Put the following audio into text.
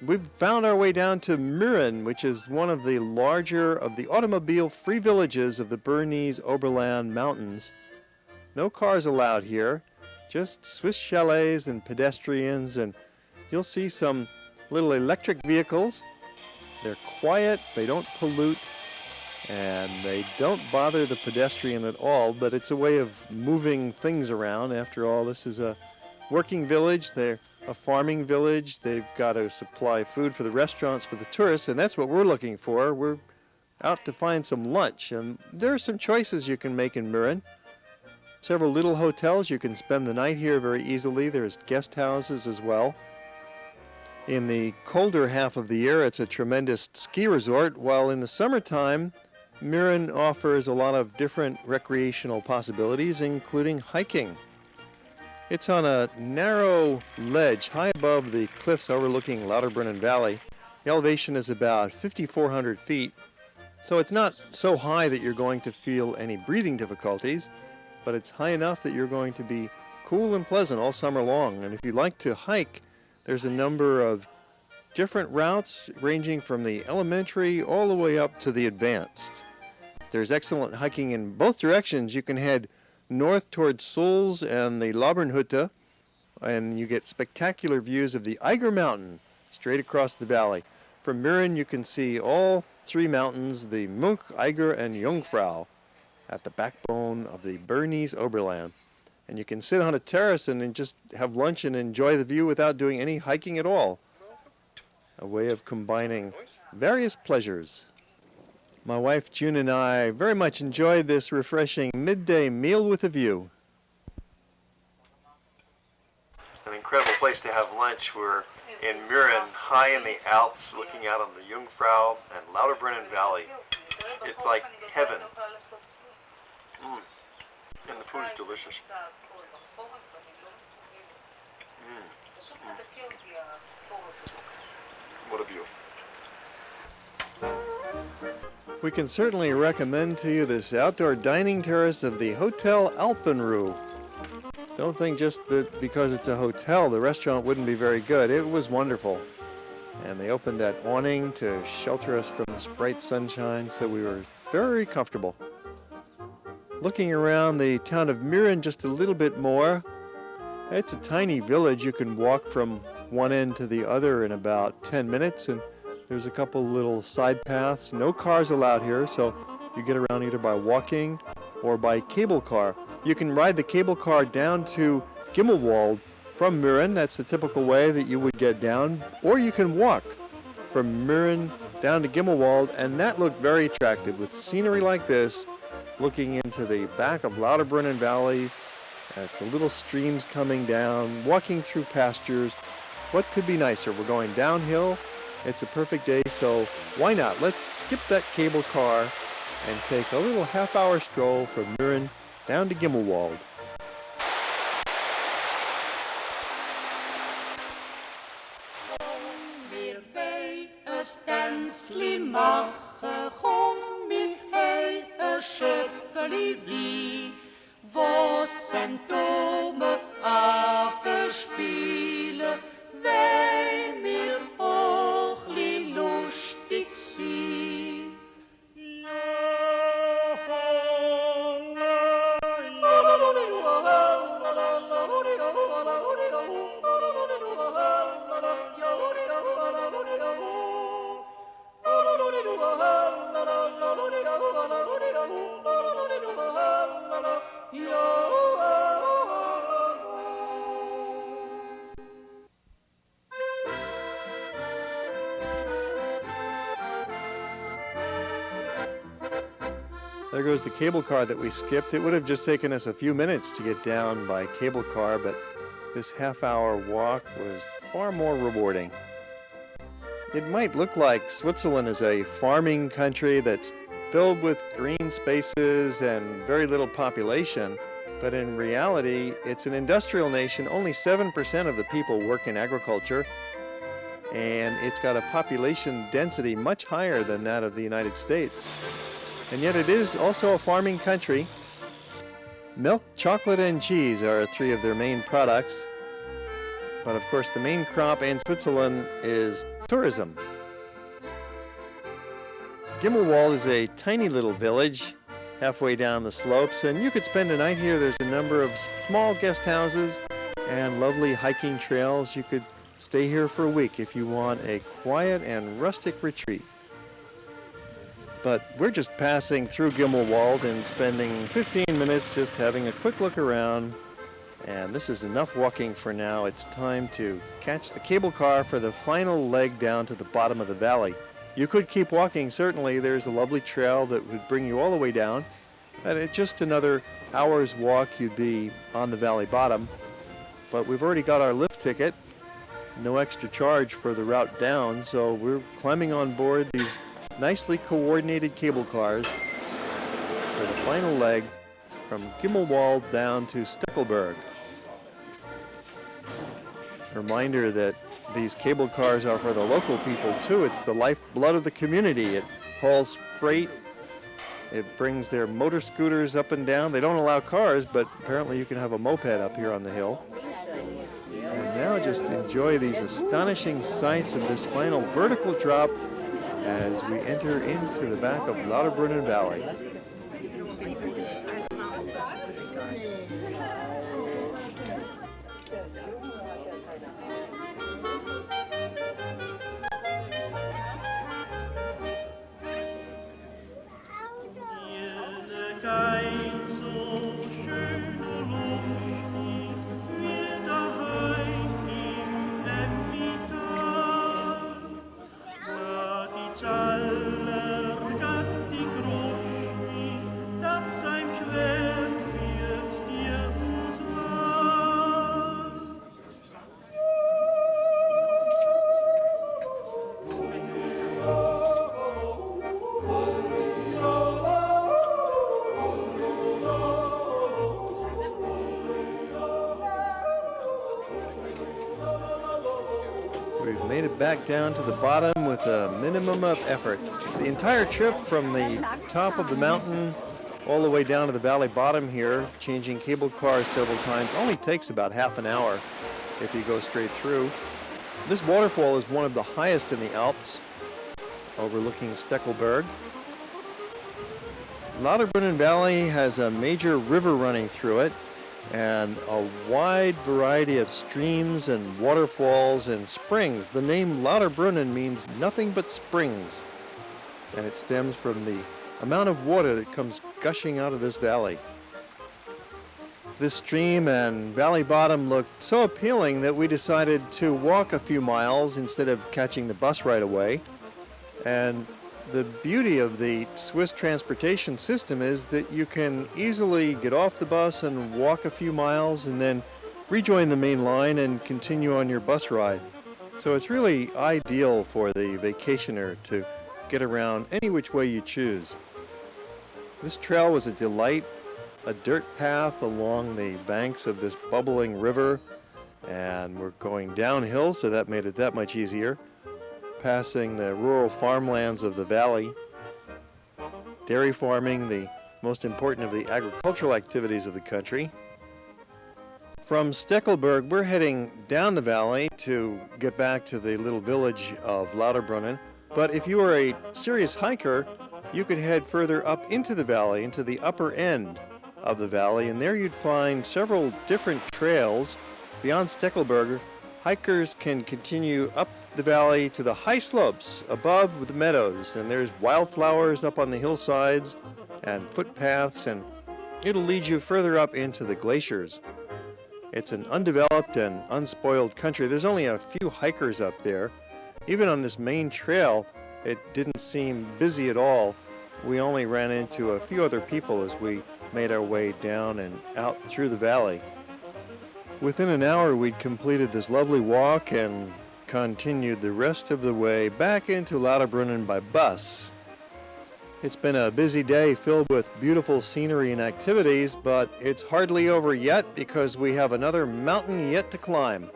we've found our way down to Murren, which is one of the larger of the automobile-free villages of the Bernese Oberland Mountains. No cars allowed here, just Swiss chalets and pedestrians, and you'll see some little electric vehicles. They're quiet, they don't pollute, and they don't bother the pedestrian at all, but it's a way of moving things around. After all, this is a working village. They're a farming village. They've got to supply food for the restaurants for the tourists, and that's what we're looking for. We're out to find some lunch, and there are some choices you can make in Murren. Several little hotels. You can spend the night here very easily. There's guest houses as well. In the colder half of the year, it's a tremendous ski resort, while in the summertime, Murren offers a lot of different recreational possibilities, including hiking. It's on a narrow ledge high above the cliffs overlooking Lauterbrunnen Valley. The elevation is about 5,400 feet, so it's not so high that you're going to feel any breathing difficulties, but it's high enough that you're going to be cool and pleasant all summer long. And if you like to hike, there's a number of different routes ranging from the elementary all the way up to the advanced. There's excellent hiking in both directions. You can head north towards Sulz and the Lauterbrunnen, and you get spectacular views of the Eiger Mountain straight across the valley. From Murren, you can see all three mountains, the Munk, Eiger, and Jungfrau, at the backbone of the Bernese Oberland. And you can sit on a terrace and then just have lunch and enjoy the view without doing any hiking at all. A way of combining various pleasures. My wife June and I very much enjoyed this refreshing midday meal with a view. An incredible place to have lunch. We're in Murren, high in the Alps, looking out on the Jungfrau and Lauterbrunnen Valley. It's like heaven. And the food is delicious. What a view. We can certainly recommend to you this outdoor dining terrace of the Hotel Alpenrun. Don't think just that because it's a hotel, the restaurant wouldn't be very good. It was wonderful. And they opened that awning to shelter us from this bright sunshine, so we were very comfortable. Looking around the town of Murren just a little bit more, it's a tiny village. You can walk from one end to the other in about 10 minutes, and there's a couple little side paths. No cars allowed here, so you get around either by walking or by cable car. You can ride the cable car down to Gimmelwald from Murren. That's the typical way that you would get down. Or you can walk from Murren down to Gimmelwald, and that looked very attractive with scenery like this, looking into the back of Lauterbrunnen Valley at the little streams coming down, walking through pastures. What could be nicer? We're going downhill. It's a perfect day, so why not? Let's skip that cable car and take a little half-hour stroll from Murren down to Gimmelwald. There goes the cable car that we skipped. It would have just taken us a few minutes to get down by cable car, but this half-hour walk was far more rewarding. It might look like Switzerland is a farming country that's filled with green spaces and very little population, but in reality, it's an industrial nation. Only 7% of the people work in agriculture, and it's got a population density much higher than that of the United States. And yet it is also a farming country. Milk, chocolate, and cheese are three of their main products. But of course, the main crop in Switzerland is tourism. Gimmelwald is a tiny little village halfway down the slopes, and you could spend a night here. There's a number of small guest houses and lovely hiking trails. You could stay here for a week if you want a quiet and rustic retreat. But we're just passing through Gimmelwald and spending 15 minutes just having a quick look around. And this is enough walking for now. It's time to catch the cable car for the final leg down to the bottom of the valley. You could keep walking, certainly. There's a lovely trail that would bring you all the way down. And at just another hour's walk, you'd be on the valley bottom. But we've already got our lift ticket. No extra charge for the route down, so we're climbing on board these nicely coordinated cable cars for the final leg from Gimmelwald down to Stechelback. Reminder that these cable cars are for the local people too. It's the lifeblood of the community. It hauls freight. It brings their motor scooters up and down. They don't allow cars, but apparently you can have a moped up here on the hill. And now just enjoy these astonishing sights of this final vertical drop as we enter into the back of Lauterbrunnen Valley. We've made it back down to the bottom with a minimum of effort. The entire trip from the top of the mountain all the way down to the valley bottom here, changing cable cars several times, only takes about half an hour if you go straight through. This waterfall is one of the highest in the Alps, overlooking Stechelback. Lauterbrunnen Valley has a major river running through it, and a wide variety of streams and waterfalls and springs. The name Lauterbrunnen means nothing but springs, and it stems from the amount of water that comes gushing out of this valley. This stream and valley bottom looked so appealing that we decided to walk a few miles instead of catching the bus right away. And the beauty of the Swiss transportation system is that you can easily get off the bus and walk a few miles and then rejoin the main line and continue on your bus ride. So it's really ideal for the vacationer to get around any which way you choose. This trail was a delight, a dirt path along the banks of this bubbling river, and we're going downhill, so that made it that much easier. Passing the rural farmlands of the valley, dairy farming, the most important of the agricultural activities of the country. From Stechelback, we're heading down the valley to get back to the little village of Lauterbrunnen. But if you are a serious hiker, you could head further up into the valley, into the upper end of the valley, and there you'd find several different trails. Beyond Stechelback, hikers can continue up the valley to the high slopes above the meadows, and there's wildflowers up on the hillsides and footpaths, and it'll lead you further up into the glaciers. It's an undeveloped and unspoiled country. There's only a few hikers up there. Even on this main trail, it didn't seem busy at all. We only ran into a few other people as we made our way down and out through the valley. Within an hour, we'd completed this lovely walk and continued the rest of the way back into Lauterbrunnen by bus. It's been a busy day filled with beautiful scenery and activities, but it's hardly over yet because we have another mountain yet to climb.